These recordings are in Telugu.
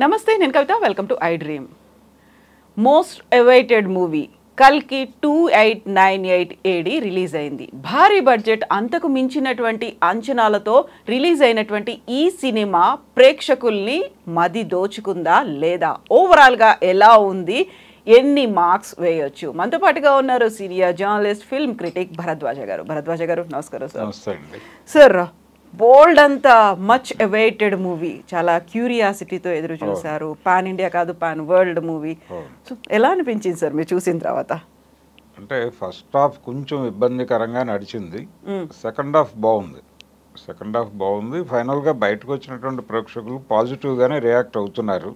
నమస్తే, నేను Kavitha. Welcome to I dream. Most awaited movie కల్కి 2898 AD రిలీజ్ అయింది. భారీ బడ్జెట్, అంతకు మించినటువంటి అంచనాలతో రిలీజ్ అయినటువంటి ఈ సినిమా ప్రేక్షకుల్ని మది దోచుకుందా లేదా, ఓవరాల్గా ఎలా ఉంది, ఎన్ని మార్క్స్ వేయొచ్చు? మనతో పాటుగా ఉన్నారు senior journalist, film critic Bharadwaj garu. Bharadwaj గారు, నమస్కారం సార్. సార్, బోల్డ్ అంత మచ్ అవైటెడ్ మూవీ, చాలా క్యూరియాసిటీతో ఎదురు చూశారు. పాన్ ఇండియా కాదు, పాన్ వరల్డ్ మూవీ. సో ఎలా అనిపించింది సార్ మీరు చూసిన తర్వాత? అంటే ఫస్ట్ హాఫ్ కొంచెం ఇబ్బందికరంగా నడిచింది, సెకండ్ హాఫ్ బాగుంది. ఫైనల్గా బయటకు వచ్చినటువంటి ప్రేక్షకులు పాజిటివ్గానే రియాక్ట్ అవుతున్నారు.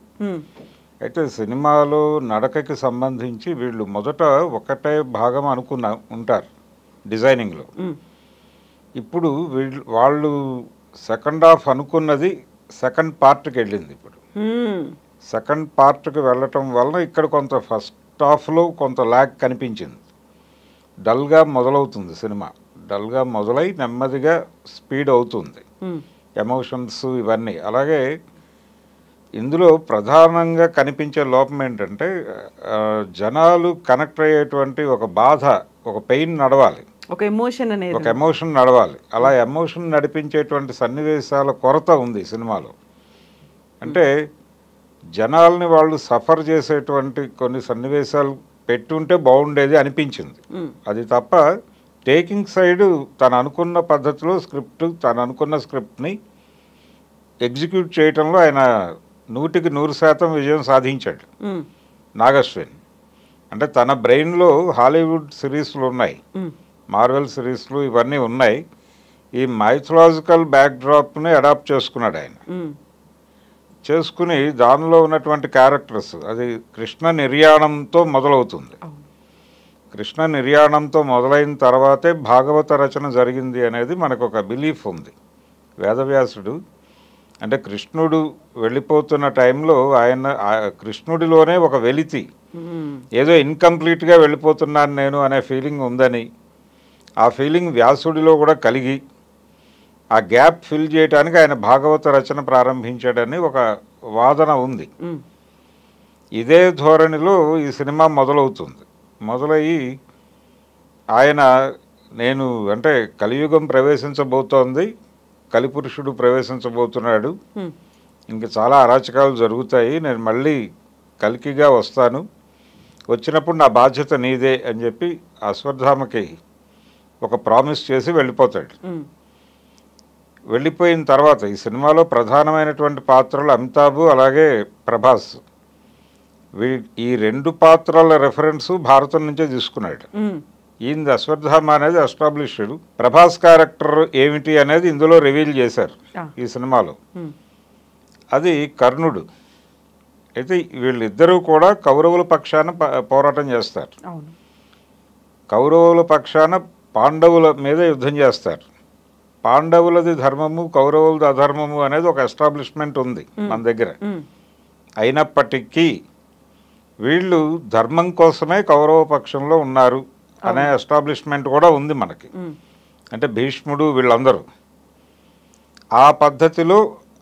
అయితే సినిమాలో నడకకి సంబంధించి వీళ్ళు మొదట ఒకటే భాగం ఉంటారు డిజైనింగ్లో. ఇప్పుడు వాళ్ళు సెకండ్ హాఫ్ అనుకున్నది సెకండ్ పార్ట్కి వెళ్ళింది. ఇప్పుడు సెకండ్ పార్ట్కి వెళ్ళటం వలన ఇక్కడ కొంత ఫస్ట్ హాఫ్లో కొంత ల్యాగ్ కనిపించింది. డల్గా మొదలవుతుంది సినిమా, డల్గా మొదలై నెమ్మదిగా స్పీడ్ అవుతుంది, ఎమోషన్స్ ఇవన్నీ. అలాగే ఇందులో ప్రధానంగా కనిపించే లోపం ఏంటంటే జనాలు కనెక్ట్ అయ్యేటువంటి ఒక బాధ, ఒక పెయిన్ నడవాలి, ఒక ఎమోషన్ నడవాలి. అలా ఎమోషన్ నడిపించేటువంటి సన్నివేశాల కొరత ఉంది సినిమాలో. అంటే జనాల్ని వాళ్ళు సఫర్ చేసేటువంటి కొన్ని సన్నివేశాలు పెట్టుంటే బాగుండేది అనిపించింది. అది తప్ప టేకింగ్ సైడ్ తను అనుకున్న పద్ధతిలో తను అనుకున్న స్క్రిప్ట్ని ఎగ్జిక్యూట్ చేయటంలో ఆయన 100% విజయం సాధించాడు నాగశ్విన్. అంటే తన బ్రెయిన్లో హాలీవుడ్ సిరీస్లు ఉన్నాయి, మార్వెల్ సిరీస్లు ఇవన్నీ ఉన్నాయి. ఈ మైథలాజికల్ బ్యాక్డ్రాప్ని అడాప్ట్ చేసుకున్నాడు ఆయన. చేసుకుని దానిలో ఉన్నటువంటి క్యారెక్టర్స్, అది కృష్ణ నిర్యాణంతో మొదలవుతుంది. కృష్ణ నిర్యాణంతో మొదలైన తర్వాతే భాగవత రచన జరిగింది అనేది మనకు ఒక బిలీఫ్ ఉంది. వేదవ్యాసుడు అంటే కృష్ణుడు వెళ్ళిపోతున్న టైంలో కృష్ణుడిలోనే ఒక వెలితి, ఏదో ఇన్కంప్లీట్గా వెళ్ళిపోతున్నాను నేను అనే ఫీలింగ్ ఉందని, ఆ ఫీలింగ్ వ్యాసుడిలో కూడా కలిగి ఆ గ్యాప్ ఫిల్ చేయడానికి ఆయన భాగవత రచన ప్రారంభించాడని ఒక వాదన ఉంది. ఇదే ధోరణిలో ఈ సినిమా మొదలవుతుంది. మొదలయ్యి ఆయన అంటే కలియుగం ప్రవేశించబోతోంది, కలిపురుషుడు ప్రవేశించబోతున్నాడు, ఇంక చాలా అరాచకాలు జరుగుతాయి, నేను మళ్ళీ కలికిగా వస్తాను, వచ్చినప్పుడు నా బాధ్యత నీదే అని చెప్పి అశ్వత్థామకి ఒక ప్రామిస్ చేసి వెళ్ళిపోతాడు. వెళ్ళిపోయిన తర్వాత ఈ సినిమాలో ప్రధానమైనటువంటి పాత్రలు అమితాబ్ అలాగే ప్రభాస్. ఈ రెండు పాత్రల రెఫరెన్స్ భారతం నుంచే తీసుకున్నాడు. ఈయన అశ్వత్థామ అనేది ఎస్టాబ్లిష్డ్, ప్రభాస్ క్యారెక్టర్ ఏమిటి అనేది ఇందులో రివీల్ చేశారు ఈ సినిమాలో. అది కర్ణుడు. అయితే వీళ్ళిద్దరూ కూడా కౌరవుల పక్షాన పోరాటం చేస్తారు. కౌరవుల పక్షాన పాండవుల మీద యుద్ధం చేస్తారు. పాండవులది ధర్మము, కౌరవులది అధర్మము అనేది ఒక ఎస్టాబ్లిష్మెంట్ ఉంది మన దగ్గర. అయినప్పటికీ వీళ్ళు ధర్మం కోసమే కౌరవ పక్షంలో ఉన్నారు అనే ఎస్టాబ్లిష్మెంట్ కూడా ఉంది మనకి. అంటే భీష్ముడు వీళ్ళందరూ ఆ పద్ధతిలో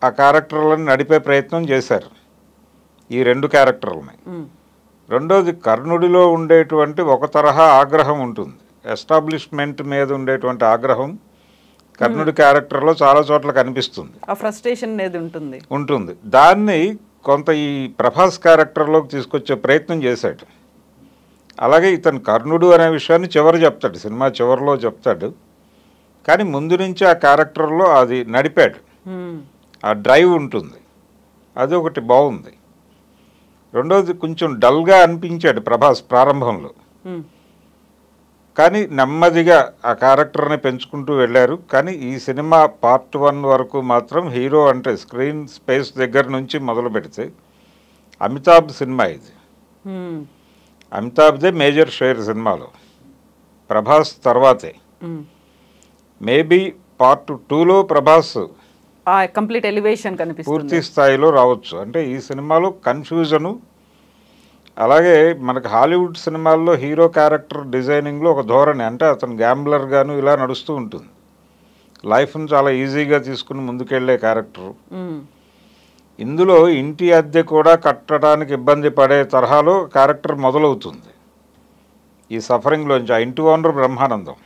ఆ క్యారెక్టర్లను నడిపే ప్రయత్నం చేశారు, ఈ రెండు క్యారెక్టర్లని. రెండోది, కర్ణుడిలో ఉండేటువంటి ఒక తరహా ఆగ్రహం ఉంటుంది, ఎస్టాబ్లిష్మెంట్ మీద ఉండేటువంటి ఆగ్రహం కర్ణుడి క్యారెక్టర్లో చాలా చోట్ల కనిపిస్తుంది, ఫ్రస్ట్రేషన్ ఉంటుంది. దాన్ని కొంత ఈ ప్రభాస్ క్యారెక్టర్లోకి తీసుకొచ్చే ప్రయత్నం చేశాడు. అలాగే ఇతను కర్ణుడు అనే విషయాన్ని చెప్తాడు, సినిమా చివరిలో చెప్తాడు. కానీ ముందు నుంచి ఆ క్యారెక్టర్లో అది నడిపాడు, ఆ డ్రైవ్ ఉంటుంది, అది ఒకటి బాగుంది. రెండోది, కొంచెం డల్గా అనిపించాడు ప్రభాస్ ప్రారంభంలో, కానీ నెమ్మదిగా ఆ క్యారెక్టర్ని పెంచుకుంటూ వెళ్ళారు. కానీ ఈ సినిమా పార్ట్ 1 వరకు మాత్రం హీరో అంటే స్క్రీన్ స్పేస్ దగ్గర నుంచి మొదలు పెడితే అమితాబ్ సినిమా ఇది. అమితాబ్దే మేజర్ షేర్ సినిమాలో, ప్రభాస్ తర్వాతే. మేబీ పార్ట్ 2లో ప్రభాస్ కంప్లీట్ ఎలివేషన్ పూర్తి స్థాయిలో రావచ్చు. అంటే ఈ సినిమాలో కన్ఫ్యూజను, అలాగే మనకు హాలీవుడ్ సినిమాల్లో హీరో క్యారెక్టర్ డిజైనింగ్లో ఒక ధోరణి, అంటే అతను గ్యాంబ్లర్ గాను ఇలా నడుస్తూ ఉంటుంది, లైఫ్ను చాలా ఈజీగా తీసుకుని ముందుకెళ్లే క్యారెక్టరు. ఇందులో ఇంటి అద్దె కూడా కట్టడానికి ఇబ్బంది పడే తరహాలో క్యారెక్టర్ మొదలవుతుంది ఈ సఫరింగ్లోంచి. ఆ ఇంటి ఓనర్ బ్రహ్మానందం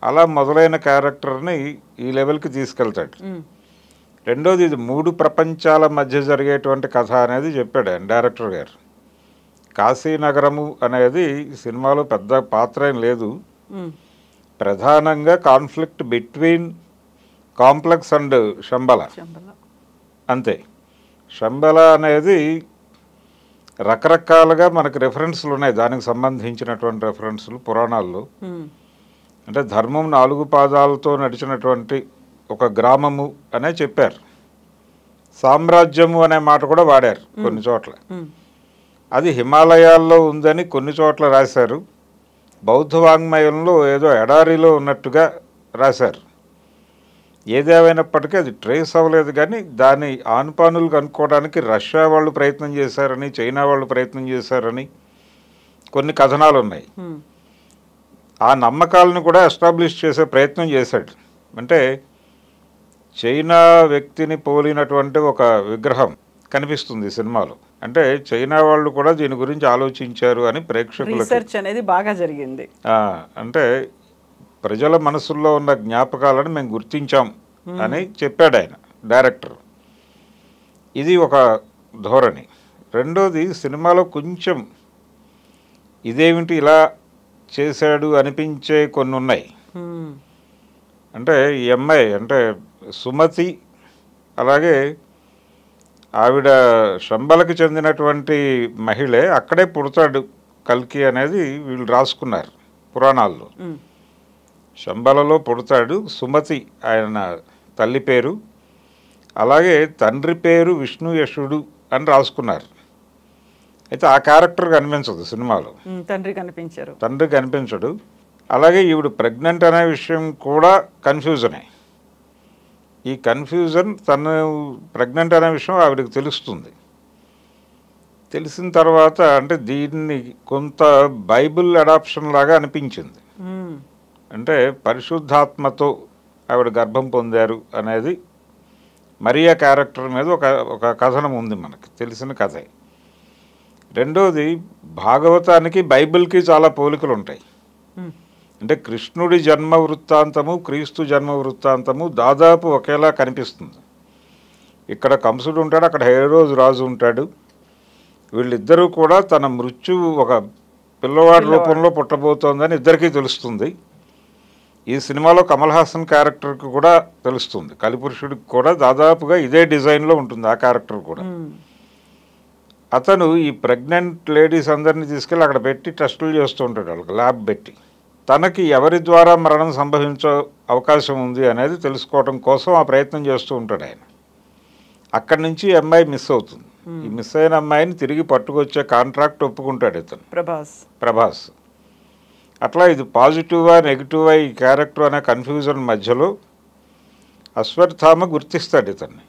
అలా మొదలైన క్యారెక్టర్ని ఈ లెవెల్కి తీసుకెళ్తాడు. రెండోది, ఇది 3 ప్రపంచాల మధ్య జరిగేటువంటి కథ అనేది చెప్పాడు ఆయన డైరెక్టర్ గారు. కాశీనగరము అనేది సినిమాలో పెద్ద పాత్ర ఏం లేదు, ప్రధానంగా conflict between complex and Shambhala అంతే. శంబల అనేది రకరకాలుగా మనకు రెఫరెన్స్లు ఉన్నాయి, దానికి సంబంధించినటువంటి రెఫరెన్స్లు పురాణాల్లో. అంటే ధర్మం 4 పాదాలతో నడిచినటువంటి ఒక గ్రామము అనే చెప్పారు. సామ్రాజ్యము అనే మాట కూడా వాడారు కొన్ని చోట్ల. అది హిమాలయాల్లో ఉందని కొన్ని చోట్ల రాశారు. బౌద్ధ వాంగ్మయంలో ఏదో ఎడారిలో ఉన్నట్టుగా రాశారు. ఏదేమైనప్పటికీ అది ట్రేస్ అవ్వలేదు. కానీ దాని ఆనుపానులు కనుక్కోవడానికి రష్యా వాళ్ళు ప్రయత్నం చేశారని, చైనా వాళ్ళు ప్రయత్నం చేశారని కొన్ని కథనాలు ఉన్నాయి. ఆ నమ్మకాలను కూడా ఎస్టాబ్లిష్ చేసే ప్రయత్నం చేశాడు. అంటే చైనా వ్యక్తిని పోలినటువంటి ఒక విగ్రహం కనిపిస్తుంది సినిమాలో. అంటే చైనా వాళ్ళు కూడా దీని గురించి ఆలోచించారు అని ప్రేక్షకులకు రీసెర్చ్ అనేది బాగా జరిగింది. అంటే ప్రజల మనసుల్లో ఉన్న జ్ఞాపకాలను మేము గుర్తించాం అని చెప్పాడు ఆయన డైరెక్టర్. ఇది ఒక ధోరణి. రెండోది, సినిమాలో కొంచెం ఇదేమిటి ఇలా చేశాడు అనిపించే కొన్ని ఉన్నాయి. అంటే ఈ అమ్మాయి అంటే సుమతి, అలాగే ఆవిడ శంబలకి చెందినటువంటి మహిళే, అక్కడే పుడతాడు కల్కి అనేది వీళ్ళు రాసుకున్నారు పురాణాల్లో. శంబలలో పుడతాడు. సుమతి ఆయన తల్లి పేరు, అలాగే తండ్రి పేరు విష్ణుయశుడు అని రాసుకున్నారు. అయితే ఆ క్యారెక్టర్ కనిపించదు సినిమాలో, తండ్రి కనిపించడు. అలాగే ఈవిడ ప్రెగ్నెంట్ అనే విషయం కూడా కన్ఫ్యూజనే. ఈ కన్ఫ్యూజన్, తను ప్రెగ్నెంట్ అనే విషయం ఆవిడకి తెలుస్తుంది. తెలిసిన తర్వాత అంటే దీన్ని కొంత బైబిల్ అడాప్షన్ లాగా అనిపించింది. అంటే పరిశుద్ధాత్మతో ఆవిడ గర్భం పొందారు అనేది మరియా క్యారెక్టర్ మీద ఒక కథనం ఉంది, మనకి తెలిసిన కథే. రెండోది, భాగవతానికి బైబిల్కి చాలా పోలికలు ఉంటాయి. అంటే కృష్ణుడి జన్మ వృత్తాంతము, క్రీస్తు జన్మ వృత్తాంతము దాదాపు ఒకేలా కనిపిస్తుంది. ఇక్కడ కంసుడు ఉంటాడు, అక్కడ హేరోజు రాజు ఉంటాడు. వీళ్ళిద్దరూ కూడా తన మృత్యువు ఒక పిల్లవాడి రూపంలో పుట్టబోతోందని ఇద్దరికీ తెలుస్తుంది. ఈ సినిమాలో కమల్ హాసన్ క్యారెక్టర్కి కూడా తెలుస్తుంది. కలిపురుషుడికి కూడా దాదాపుగా ఇదే డిజైన్లో ఉంటుంది ఆ క్యారెక్టర్ కూడా. అతను ఈ ప్రెగ్నెంట్ లేడీస్ అందరినీ తీసుకెళ్ళి అక్కడ పెట్టి టెస్టులు చేస్తూ ఉంటాడు, వాళ్ళకి ల్యాబ్ పెట్టి. తనకి ఎవరి ద్వారా మరణం సంభవించే అవకాశం ఉంది అనేది తెలుసుకోవడం కోసం ఆ ప్రయత్నం చేస్తూ ఉంటాడు ఆయన. అక్కడి నుంచి అమ్మాయి మిస్ అవుతుంది. ఈ మిస్ అయిన అమ్మాయిని తిరిగి పట్టుకొచ్చే కాంట్రాక్ట్ ఒప్పుకుంటాడు ఇతను, ప్రభాస్. అట్లా ఇది పాజిటివా నెగిటివా ఈ క్యారెక్టర్ అనే కన్ఫ్యూజన్ మధ్యలో అశ్వత్థామ గుర్తిస్తాడు ఇతన్ని.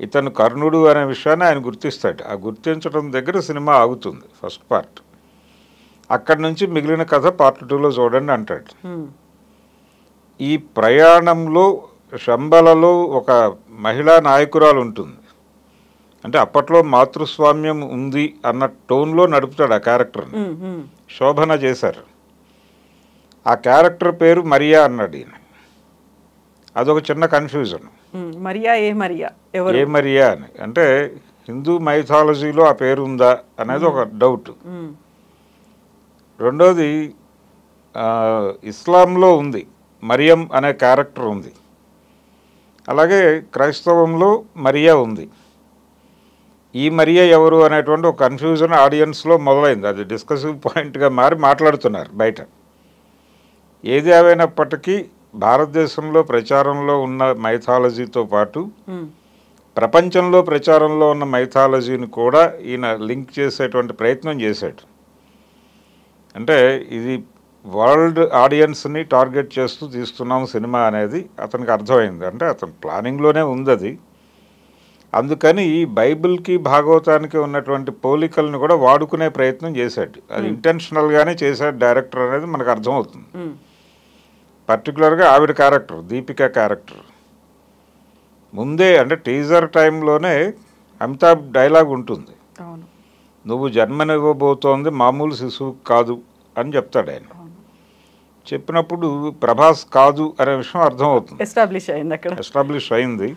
ఇతను కర్ణుడు అనే విషయాన్ని ఆయన గుర్తిస్తాడు. ఆ గుర్తించడం దగ్గర సినిమా ఆగుతుంది ఫస్ట్ పార్ట్. అక్కడి నుంచి మిగిలిన కథ పార్ట్ 2లో చూడండి అంటాడు. ఈ ప్రయాణంలో శంబలలో ఒక మహిళా నాయకురాలు ఉంటుంది. అంటే అప్పట్లో మాతృస్వామ్యం ఉంది అన్న టోన్లో నడుపుతాడు ఆ క్యారెక్టర్ని. శోభన చేశారు. ఆ క్యారెక్టర్ పేరు మరియా అన్నాడు ఈయన. అదొక చిన్న కన్ఫ్యూజన్. ఏ మరియా అని, అంటే హిందూ మైథాలజీలో ఆ పేరు ఉందా అనేది ఒక డౌట్. రెండోది, ఇస్లాంలో ఉంది, మరియం అనే క్యారెక్టర్ ఉంది. అలాగే క్రైస్తవంలో మరియా ఉంది. ఈ మరియా ఎవరు అనేటువంటి ఒక కన్ఫ్యూజన్ ఆడియన్స్లో మొదలైంది. అది డిస్కసివ్ పాయింట్గా మారి మాట్లాడుతున్నారు బయట. ఏది ఏమైనప్పటికీ భారతదేశంలో ప్రచారంలో ఉన్న మైథాలజీతో పాటు ప్రపంచంలో ప్రచారంలో ఉన్న మైథాలజీని కూడా ఈయన లింక్ చేసేటువంటి ప్రయత్నం చేశాడు. అంటే ఇది వరల్డ్ ఆడియన్స్ని టార్గెట్ చేస్తూ తీస్తున్నాం సినిమా అనేది అతనికి అర్థమైంది. అంటే అతని ప్లానింగ్లోనే ఉంది అది. అందుకని ఈ బైబిల్కి భాగవతానికి ఉన్నటువంటి పోలికలను కూడా వాడుకునే ప్రయత్నం చేశాడు. అది ఇంటెన్షనల్గానే చేశాడు డైరెక్టర్ అనేది మనకు అర్థమవుతుంది. పర్టికులర్గా ఆవిడ క్యారెక్టర్, దీపిక క్యారెక్టర్ ముందే అంటే టీజర్ టైంలోనే అమితాబ్ డైలాగ్ ఉంటుంది, అవును నువ్వు జన్మనివ్వబోతోంది మామూలు శిశువు కాదు అని చెప్తాడు ఆయన. చెప్పినప్పుడు ప్రభాస్ కాదు అనే విషయం అర్థమవుతుంది, ఎస్టాబ్లిష్ అయింది అక్కడ. ఎస్టాబ్లిష్ అయింది.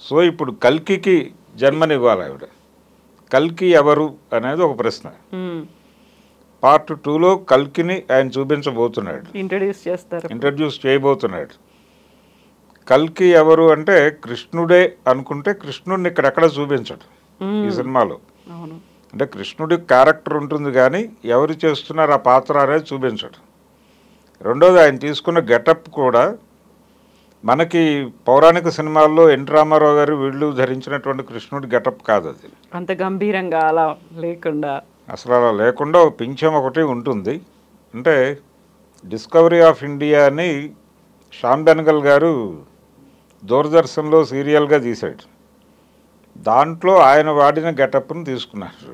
సో ఇప్పుడు కల్కికి జన్మనివ్వాలి ఆవిడ. కల్కి ఎవరు అనేది ఒక ప్రశ్న. పార్ట్ 2లో కల్కిని ఆయన చూపించబోతున్నాడు, ఇంట్రడ్యూస్ చేయబోతున్నాడు. కల్కి ఎవరు అంటే కృష్ణుడే అనుకుంటే కృష్ణుడిని ఇక్కడెక్కడ చూపించడు ఈ సినిమాలో. అంటే కృష్ణుడి క్యారెక్టర్ ఉంటుంది కానీ ఎవరు చేస్తున్నారు ఆ పాత్ర అనేది చూపించడు. రెండోది ఆయన తీసుకున్న గెటప్ కూడా మనకి పౌరాణిక సినిమాల్లో ఎన్ రామారావు గారు వీళ్ళు ధరించినటువంటి కృష్ణుడి గెటప్ కాదు, అది అంత గంభీరంగా అలా లేకుండా, అసలు అలా లేకుండా ఒక పింఛం ఒకటి ఉంటుంది. అంటే డిస్కవరీ ఆఫ్ ఇండియా అని శ్యామ్ బెనగల్ గారు దూరదర్శన్లో సీరియల్గా తీశాడు, దాంట్లో ఆయన వాడిన గెటప్ను తీసుకున్నారు.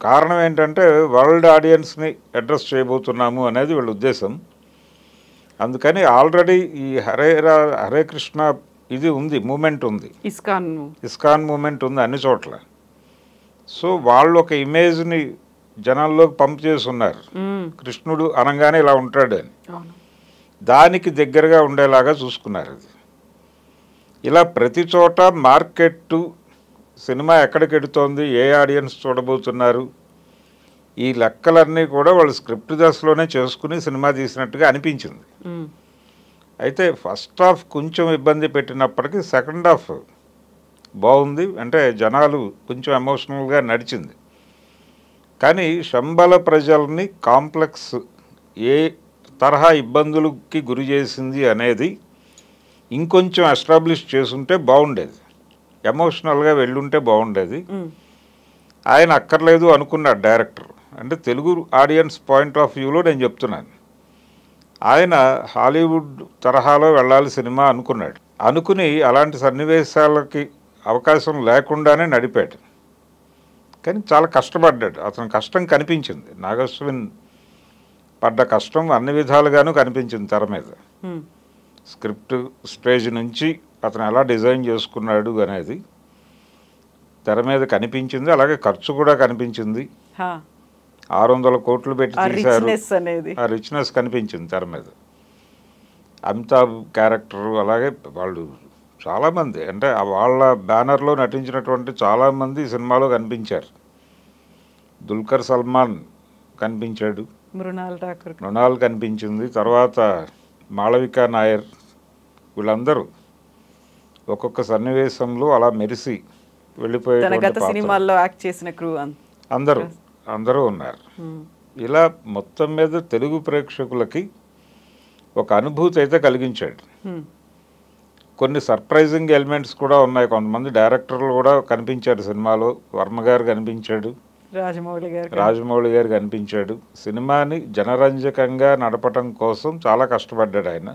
కారణం ఏంటంటే వరల్డ్ ఆడియన్స్ని అడ్రస్ చేయబోతున్నాము అనేది వీళ్ళ ఉద్దేశం. అందుకని ఆల్రెడీ ఈ హరే కృష్ణ ఇది ఉంది, మూమెంట్ ఉంది, ఇస్కాన్ మూమెంట్ ఉంది అన్ని చోట్ల. సో వాళ్ళు ఒక ఇమేజ్ని జనాల్లోకి పంప్ చేసి ఉన్నారు, కృష్ణుడు అనగానే ఇలా ఉంటాడు అని. దానికి దగ్గరగా ఉండేలాగా చూసుకున్నారు. అది ఇలా ప్రతి చోట మార్కెట్ సినిమా ఎక్కడికి వెడుతోంది, ఏ ఆడియన్స్ చూడబోతున్నారు, ఈ లెక్కలన్నీ కూడా వాళ్ళు స్క్రిప్ట్ దశలోనే చేసుకుని సినిమా తీసినట్టుగా అనిపించింది. అయితే ఫస్ట్ హాఫ్ కొంచెం ఇబ్బంది పెట్టినప్పటికీ సెకండ్ హాఫ్ బాగుంది. అంటే జనాలు కొంచెం ఎమోషనల్గా నడిచింది. కానీ శంబల ప్రజల్ని కాంప్లెక్స్ ఏ తరహా ఇబ్బందులకి గురి చేసింది అనేది ఇంకొంచెం ఎస్టాబ్లిష్ చేసుంటే బాగుండేది, ఎమోషనల్గా వెళ్ళుంటే బాగుండేది. ఆయన అక్కర్లేదు అనుకున్నాడు డైరెక్టర్. అంటే తెలుగు ఆడియన్స్ పాయింట్ ఆఫ్ వ్యూలో నేను చెప్తున్నాను. ఆయన హాలీవుడ్ తరహాలో వెళ్ళాలి సినిమా అనుకున్నాడు. అనుకుని అలాంటి సన్నివేశాలకి అవకాశం లేకుండానే నడిపాడు. కానీ చాలా కష్టపడ్డాడు, అతని కష్టం కనిపించింది. నాగశ్విన్ పడ్డ కష్టం అన్ని విధాలుగానూ కనిపించింది తెర మీద. స్క్రిప్ట్ స్టేజ్ నుంచి అతను ఎలా డిజైన్ చేసుకున్నాడు అనేది తెర మీద కనిపించింది. అలాగే ఖర్చు కూడా కనిపించింది. 600 కోట్లు పెట్టి తీశారు, ఆ రిచ్నెస్ కనిపించింది తెర మీద. అమితాబ్ క్యారెక్టర్ అలాగే వాళ్ళు చాలామంది అంటే వాళ్ళ బ్యానర్లో నటించినటువంటి చాలామంది సినిమాలో కనిపించారు. దుల్కర్ సల్మాన్ కనిపించాడు, మృణాల్ కనిపించింది, తర్వాత మాళవికా నాయర్, వీళ్ళందరూ ఒక్కొక్క సన్నివేశంలో అలా మెరిసి వెళ్ళిపోయారు. అందరూ ఉన్నారు. ఇలా మొత్తం మీద తెలుగు ప్రేక్షకులకి ఒక అనుభూతి అయితే కలిగించాడు. కొన్ని సర్ప్రైజింగ్ ఎలిమెంట్స్ కూడా ఉన్నాయి. కొంతమంది డైరెక్టర్లు కూడా కనిపించారు సినిమాలో. వర్మ గారు కనిపించాడు, రాజమౌళి గారు కనిపించాడు. సినిమాని జనరంజకంగా నడపటం కోసం చాలా కష్టపడ్డాడు ఆయన.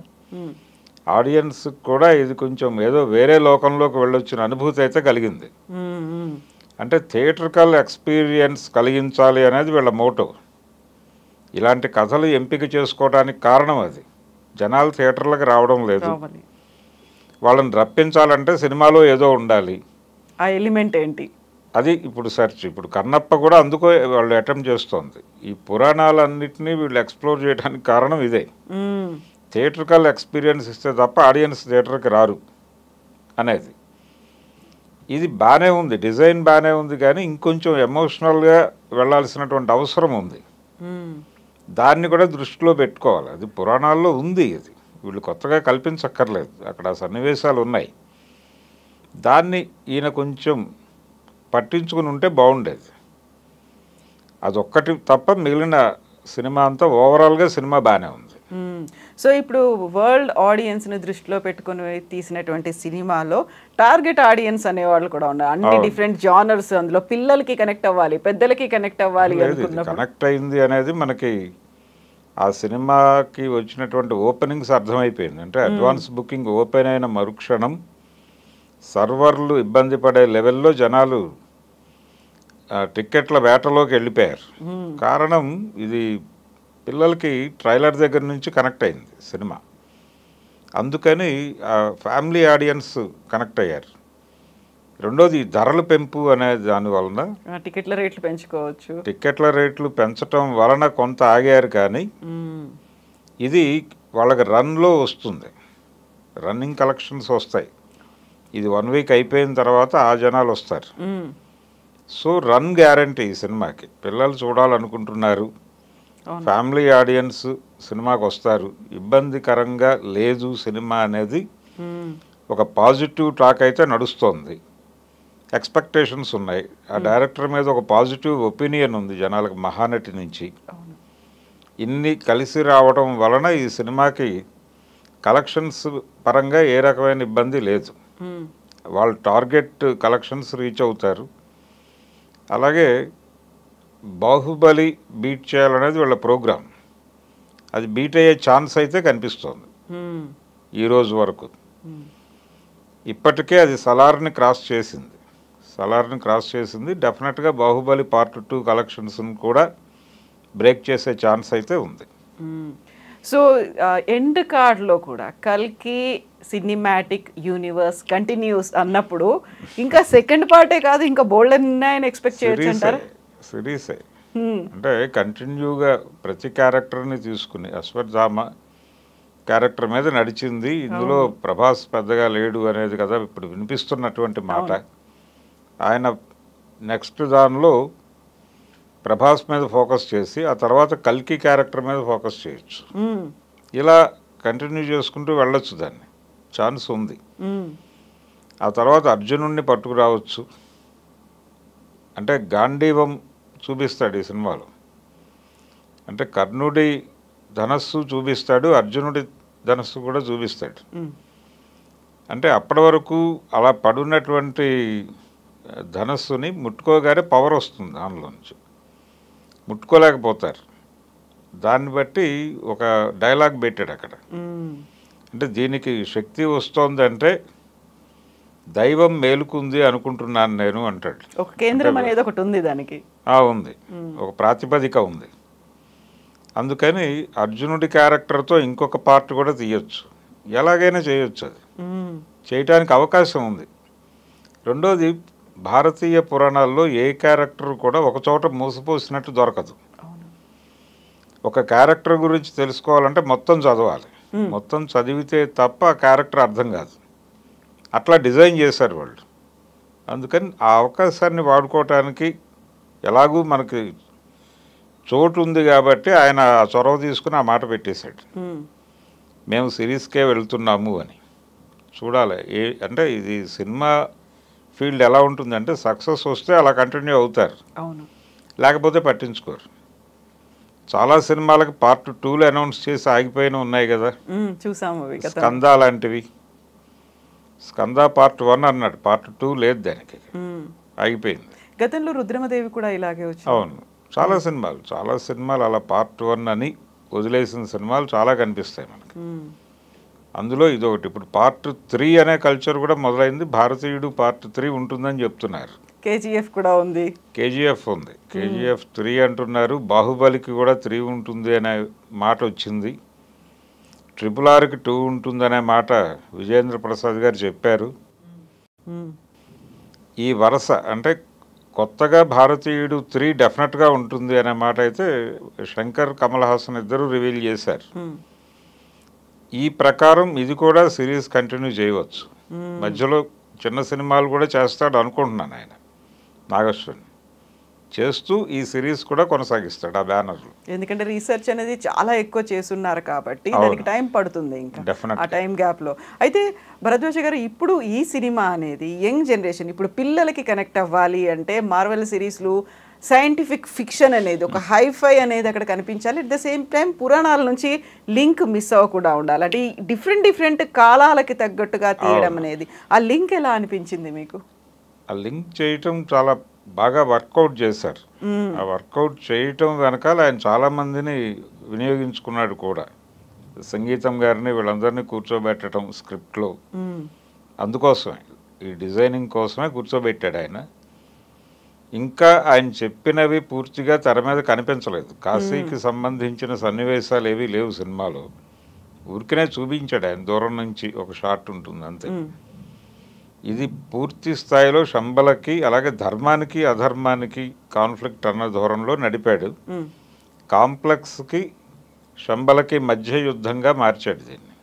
ఆడియన్స్ కూడా ఇది కొంచెం ఏదో వేరే లోకంలోకి వెళ్ళొచ్చిన అనుభూతి అయితే కలిగింది. అంటే థియేట్రికల్ ఎక్స్పీరియన్స్ కలిగించాలి అనేది వీళ్ళ మోటో. ఇలాంటి కథలు ఎంపిక చేసుకోవడానికి కారణం అది. జనాలు థియేటర్లకు రావడం లేదు, వాళ్ళని రప్పించాలంటే సినిమాలో ఏదో ఉండాలి. ఆ ఎలిమెంట్ ఏంటి అది ఇప్పుడు సెర్చ్. ఇప్పుడు కన్నప్ప కూడా అందుకో వాళ్ళు అటెంప్ట్ చేస్తోంది. ఈ పురాణాలన్నింటినీ వీళ్ళు ఎక్స్ప్లోర్ చేయడానికి కారణం ఇదే. థియేట్రికల్ ఎక్స్పీరియన్స్ ఇస్తే తప్ప ఆడియన్స్ థియేటర్కి రారు అనేది. ఇది బాగానే ఉంది, డిజైన్ బాగానే ఉంది, కానీ ఇంకొంచెం ఎమోషనల్గా వెళ్ళాల్సినటువంటి అవసరం ఉంది. దాన్ని కూడా దృష్టిలో పెట్టుకోవాలి. అది పురాణాల్లో ఉంది, ఇది వీళ్ళు కొత్తగా కల్పించక్కర్లేదు. అక్కడ సన్నివేశాలు ఉన్నాయి. దాన్ని ఈయన కొంచెం పట్టించుకుని ఉంటే బాగుండేది. అదొక్కటి తప్ప మిగిలిన సినిమా అంతా ఓవరాల్గా సినిమా బాగానే ఉంది. సో ఇప్పుడు వరల్డ్ ఆడియన్స్ని దృష్టిలో పెట్టుకుని తీసినటువంటి సినిమాలో టార్గెట్ ఆడియన్స్ అనేవాళ్ళు కూడా ఉన్నారు. అన్ని డిఫరెంట్ జానర్స్, అందులో పిల్లలకి కనెక్ట్ అవ్వాలి, పెద్దలకి కనెక్ట్ అవ్వాలి. కనెక్ట్ అయింది అనేది మనకి ఆ సినిమాకి వచ్చినటువంటి ఓపెనింగ్స్ అర్థమైపోయింది. అంటే అడ్వాన్స్ బుకింగ్ ఓపెన్ అయిన మరుక్షణం సర్వర్లు ఇబ్బంది పడే లెవెల్లో జనాలు టిక్కెట్ల వేటలోకి వెళ్ళిపోయారు. కారణం ఇది పిల్లలకి ట్రైలర్ దగ్గర నుంచి కనెక్ట్ అయింది సినిమా. అందుకని ఫ్యామిలీ ఆడియన్స్ కనెక్ట్ అయ్యారు. రెండోది ధరల పెంపు అనే దాని వలన టికెట్ల రేట్లు పెంచుకోవచ్చు. టికెట్ల రేట్లు పెంచటం వలన కొంత ఆగారు, కానీ ఇది వాళ్ళకి రన్లో వస్తుంది, రన్నింగ్ కలెక్షన్స్ వస్తాయి. ఇది 1 వీక్ అయిపోయిన తర్వాత ఆ జనాలు వస్తారు. సో రన్ గ్యారంటీ ఈ సినిమాకి. పిల్లలు చూడాలనుకుంటున్నారు, ఫ్యామిలీ ఆడియన్స్ సినిమాకి వస్తారు. ఇబ్బందికరంగా లేదు సినిమా అనేది ఒక పాజిటివ్ టాక్ అయితే నడుస్తోంది. ఎక్స్పెక్టేషన్స్ ఉన్నాయి. ఆ డైరెక్టర్ మీద ఒక పాజిటివ్ ఒపీనియన్ ఉంది జనాలకు, మహానటి నుంచి. ఇన్ని కలిసి రావడం వలన ఈ సినిమాకి కలెక్షన్స్ పరంగా ఏ రకమైన ఇబ్బంది లేదు. వాళ్ళు టార్గెట్ కలెక్షన్స్ రీచ్ అవుతారు. అలాగే బాహుబలి బీట్ చేయాలనేది వీళ్ళ ప్రోగ్రామ్. అది బీట్ అయ్యే ఛాన్స్ అయితే కనిపిస్తోంది ఈరోజు వరకు. ఇప్పటికే అది సలార్ని క్రాస్ చేసింది. డెఫినెట్గా బాహుబలి పార్ట్ 2 కలెక్షన్స్ని కూడా బ్రేక్ చేసే ఛాన్స్ అయితే ఉంది. సో ఎండ్ కార్డ్లో కూడా కల్కి సినిమాటిక్ యూనివర్స్ కంటిన్యూస్ అన్నప్పుడు ఇంకా సెకండ్ పార్టే కాదు, ఇంకా బోల్డ్ ఉన్నాయని ఎక్స్పెక్ట్ చేయొచ్చు అంటారా? సిరీసే అంటే కంటిన్యూగా ప్రతి క్యారెక్టర్ని తీసుకుని అశ్వత్థామ క్యారెక్టర్ మీద నడిచింది. ఇందులో ప్రభాస్ పెద్దగా లేడు అనేది కదా ఇప్పుడు వినిపిస్తున్నటువంటి మాట. ఆయన నెక్స్ట్ దానిలో ప్రభాస్ మీద ఫోకస్ చేసి ఆ తర్వాత కల్కి క్యారెక్టర్ మీద ఫోకస్ చేయొచ్చు. ఇలా కంటిన్యూ చేసుకుంటూ వెళ్ళొచ్చు, దాన్ని ఛాన్స్ ఉంది. ఆ తర్వాత అర్జునుడిని పట్టుకురావచ్చు. అంటే గాంధీవం చూపిస్తాడు ఈ సినిమాలో. అంటే కర్ణుడి ధనస్సు చూపిస్తాడు, అర్జునుడి ధనస్సు కూడా చూపిస్తాడు. అంటే అప్పటి వరకు అలా పడున్నటువంటి ధనస్సుని ముట్టుకోగానే పవర్ వస్తుంది, దానిలో నుంచి ముట్టుకోలేకపోతారు. దాన్ని బట్టి ఒక డైలాగ్ పెట్టాడు అక్కడ. అంటే దీనికి శక్తి వస్తోందంటే దైవం మేలుకుంది అనుకుంటున్నాను నేను అంటాడు. ఒక కేంద్రం అనేది ఒకటి ఉంది దానికి. ఉంది, ఒక ప్రాతిపదిక ఉంది. అందుకని అర్జునుడి క్యారెక్టర్తో ఇంకొక పార్ట్ కూడా తీయొచ్చు, ఎలాగైనా చేయొచ్చు. అది చేయటానికి అవకాశం ఉంది. రెండోది, భారతీయ పురాణాల్లో ఏ క్యారెక్టర్ కూడా ఒక చోట మూసిపోసినట్టు దొరకదు. ఒక క్యారెక్టర్ గురించి తెలుసుకోవాలంటే మొత్తం చదవాలి. మొత్తం చదివితే తప్ప ఆ క్యారెక్టర్ అర్థం కాదు. అట్లా డిజైన్ చేశారు వాళ్ళు. అందుకని ఆ అవకాశాన్ని వాడుకోవటానికి ఎలాగూ మనకి చోటు ఉంది కాబట్టి ఆయన చొరవ తీసుకుని ఆ మాట పెట్టేశాడు, మేము సిరీస్కే వెళ్తున్నాము అని. చూడాలి అంటే ఇది సినిమా ఫీల్డ్ ఎలా ఉంటుందంటే సక్సెస్ వస్తే అలా కంటిన్యూ అవుతారు, లేకపోతే పట్టించుకోరు. చాలా సినిమాలకు పార్ట్ 2 అనౌన్స్ చేసి ఆగిపోయిన ఉన్నాయి కదా, స్కంద లాంటివి. స్కంద పార్ట్ 1 అన్నాడు, పార్ట్ 2 లేదు, దానికి ఆగిపోయింది. గతంలో రుద్రమదేవి కూడా ఇలాగే వచ్చింది. అవును, చాలా సినిమాలు అలా పార్ట్ 1 అని వదిలేసిన సినిమాలు చాలా కనిపిస్తాయి మనకి. అందులో ఇదొకటి. ఇప్పుడు పార్ట్ 3 అనే కల్చర్ కూడా మొదలైంది. భారతీయుడు పార్ట్ 3 ఉంటుందని చెప్తున్నారు. కేజీఎఫ్ కూడా ఉంది. కేజీఎఫ్ 3 అంటున్నారు. బాహుబలికి కూడా 3 ఉంటుంది అనే మాట వచ్చింది. RRRకి 2 ఉంటుందనే మాట విజేంద్ర ప్రసాద్ గారు చెప్పారు. ఈ వరుస అంటే కొత్తగా భారతీయుడు 3 డెఫినెట్గా ఉంటుంది అనే మాట అయితే శంకర్, కమల్ హాసన్ ఇద్దరు రివీల్ చేశారు. ఈ ప్రకారం ఇది కూడా సిరీస్ కంటిన్యూ చేయవచ్చు. మధ్యలో చిన్న సినిమాలు కూడా చేస్తాడు అనుకుంటున్నాను ఆయన, నాగశ్వన్. చేస్తూ ఈ సిరీస్ కూడా కొనసాగిస్తాడు ఆ బ్యానర్లో. ఎందుకంటే రీసెర్చ్ అనేది చాలా ఎక్కువ చేస్తున్నారు కాబట్టి దానికి టైం పడుతుంది ఇంకా ఆ టైం గ్యాప్లో. అయితే భరద్వాజ గారు, ఇప్పుడు ఈ సినిమా అనేది యంగ్ జనరేషన్, ఇప్పుడు పిల్లలకి కనెక్ట్ అవ్వాలి అంటే మార్వెల్ సిరీస్లు, సైంటిఫిక్ ఫిక్షన్ అనేది, ఒక హైఫై అనేది అక్కడ కనిపించాలి. అట్ ద సేమ్ టైం పురాణాల నుంచి లింక్ మిస్ అవ్వకుండా ఉండాలి. అంటే డిఫరెంట్ కాలాలకి తగ్గట్టుగా తీయడం అనేది, ఆ లింక్ ఎలా అనిపించింది మీకు? ఆ లింక్ చేయటం చాలా బాగా వర్కౌట్ చేశారు. ఆ వర్కౌట్ చేయటం వెనకాల ఆయన చాలామందిని వినియోగించుకున్నాడు కూడా. సంగీతం గారిని వీళ్ళందరినీ కూర్చోబెట్టడం స్క్రిప్ట్లో, అందుకోసమే ఈ డిజైనింగ్ కోసమే కూర్చోబెట్టాడు ఆయన. ఇంకా ఆయన చెప్పినవి పూర్తిగా తెర మీద కనిపించలేదు. కాశీకి సంబంధించిన సన్నివేశాలు ఏవీ లేవు సినిమాలో. ఊరికనే చూపించాడు ఆయన దూరం నుంచి ఒక షాట్ ఉంటుంది అంతే. ఇది పూర్తి స్థాయిలో శంబలకి అలాగే ధర్మానికి అధర్మానికి కాన్ఫ్లిక్ట్ అన్న ధోరణిలో నడిపాడు. కాంప్లెక్స్కి శంబలకి మధ్య యుద్ధంగా మార్చాడు దీన్ని.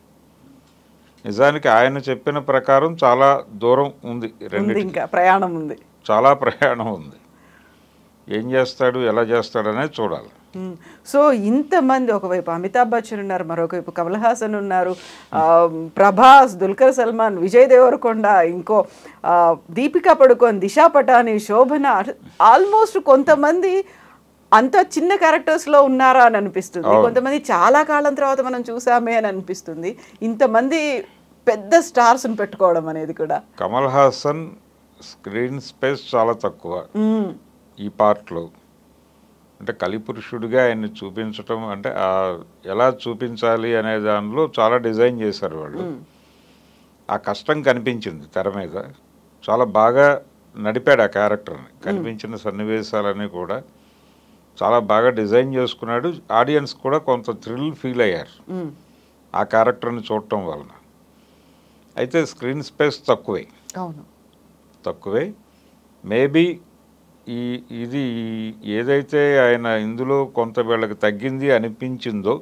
నిజానికి ఆయన చెప్పిన ప్రకారం చాలా దూరం ఉంది, ఇంకా ప్రయాణం ఉంది, చాలా ప్రయాణం ఉంది. ఏం చేస్తాడు ఎలా చేస్తాడు అనేది చూడాలి. సో ఇంతమంది, ఒకవైపు అమితాబ్ బచ్చన్ ఉన్నారు, మరొకవైపు కమల్ హాసన్ ఉన్నారు, ప్రభాస్, దుల్కర్ సల్మాన్, విజయ్ దేవరకొండ, ఇంకో దీపికా పడుకోన్, దిశా పటాని, శోభన, ఆల్మోస్ట్ కొంతమంది అంత చిన్న క్యారెక్టర్స్లో ఉన్నారా అని అనిపిస్తుంది, కొంతమంది చాలా కాలం తర్వాత మనం చూసామే అని అనిపిస్తుంది. ఇంతమంది పెద్ద స్టార్స్ని పెట్టుకోవడం అనేది కూడా. కమల్ హాసన్ స్క్రీన్ స్పేస్ చాలా తక్కువ ఈ పార్ట్లో. అంటే కలిపురుషుడిగా ఆయన్ని చూపించటం అంటే ఎలా చూపించాలి అనే దానిలో చాలా డిజైన్ చేశారు వాళ్ళు. ఆ కష్టం కనిపించింది తెర మీద. చాలా బాగా నడిపాడు ఆ క్యారెక్టర్ని. కనిపించిన సన్నివేశాలన్నీ కూడా చాలా బాగా డిజైన్ చేసుకున్నాడు. ఆడియన్స్ కూడా కొంత థ్రిల్ ఫీల్ అయ్యారు ఆ క్యారెక్టర్ని చూడటం వలన. అయితే స్క్రీన్ స్పేస్ తక్కువే. మేబీ ఇది ఏదైతే ఆయన ఇందులో కొంత వీళ్ళకి తగ్గింది అనిపించిందో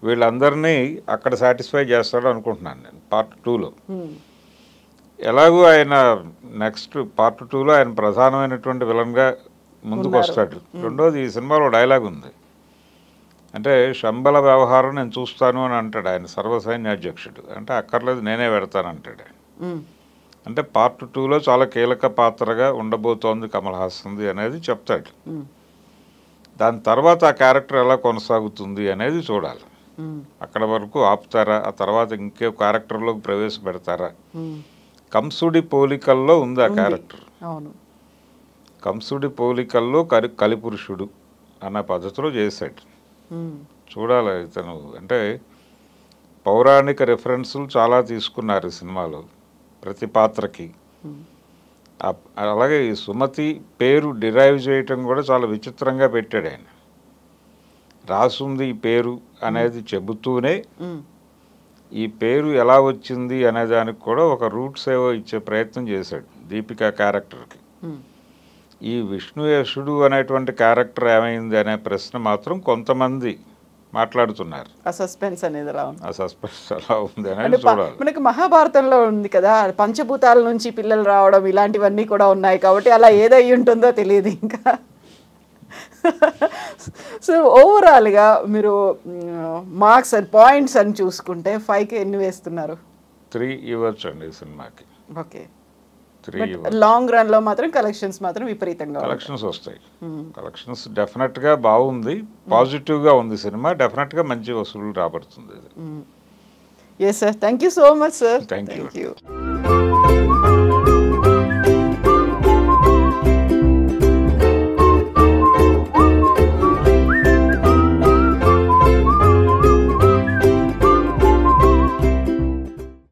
వీళ్ళందరినీ అక్కడ సాటిస్ఫై చేస్తాడు అనుకుంటున్నాను నేను పార్ట్ 2లో. ఎలాగూ ఆయన నెక్స్ట్ పార్ట్ 2లో ఆయన ప్రధానమైనటువంటి విలన్గా ముందుకు వస్తాడు. రెండోది, ఈ సినిమాలో డైలాగ్ ఉంది, అంటే శంబల వ్యవహారం నేను చూస్తాను అని అంటాడు ఆయన, సర్వసైన్యాధ్యక్షుడు. అంటే అక్కర్లేదు నేనే పెడతానంటాడు. అంటే పార్ట్ 2లో చాలా కీలక పాత్రగా ఉండబోతోంది కమల్ హాసన్ది అనేది చెప్తాడు. దాని తర్వాత ఆ క్యారెక్టర్ ఎలా కొనసాగుతుంది అనేది చూడాలి. అక్కడ వరకు ఆపుతారా, ఆ తర్వాత ఇంకే క్యారెక్టర్లోకి ప్రవేశపెడతారా. కంసుడి పోలికల్లో ఉంది ఆ క్యారెక్టర్. కంసుడి పోలికల్లో కలిపురుషుడు అన్న పద్ధతిలో చేశాడు. చూడాలి ఇతను. అంటే పౌరాణిక రెఫరెన్సులు చాలా తీసుకున్నారు ఈ సినిమాలో ప్రతి పాత్రకి. అలాగే ఈ సుమతి పేరు డిరైవ్ చేయటం కూడా చాలా విచిత్రంగా పెట్టాడు ఆయన. రాసుంది ఈ పేరు అనేది చెబుతూనే ఈ పేరు ఎలా వచ్చింది అనే దానికి కూడా ఒక రూట్స్ ఏవో ఇచ్చే ప్రయత్నం చేశాడు దీపికా క్యారెక్టర్కి. ఈ విష్ణుయేషుడు అనేటువంటి క్యారెక్టర్ ఏమైంది అనే ప్రశ్న మాత్రం కొంతమంది మాట్లాడుతున్నారు. ఆ సస్పెన్స్ అనేది ఎలా ఉంది అనేది చూడాలి. మనకి మహాభారతంలో ఉంది కదా, పంచభూతాల నుంచి పిల్లలు రావడం ఇలాంటివన్నీ కూడా ఉన్నాయి కాబట్టి అలా ఏదై ఉంటుందో తెలియదు ఇంకా. సో ఓవరాల్గా మీరు మార్క్స్ అండ్ పాయింట్స్ అని చూసుకుంటే 5కి ఎన్ని వేస్తున్నారు? 3 ఇవ్వచ్చు అండి ఈ సినిమాకి. ఓకే. లాంగ్ రన్ లో మాత్రం కలెక్షన్స్ మాత్రం విపరీతంగా కలెక్షన్స్ వస్తాయి. కలెక్షన్స్ డెఫినెట్ గా బాగుంది, పాజిటివ్ గా ఉంది సినిమా. డెఫినెట్ గా మంచి వసూలు రాబడుతుంది. Yes sir, thank you so much sir. Thank you.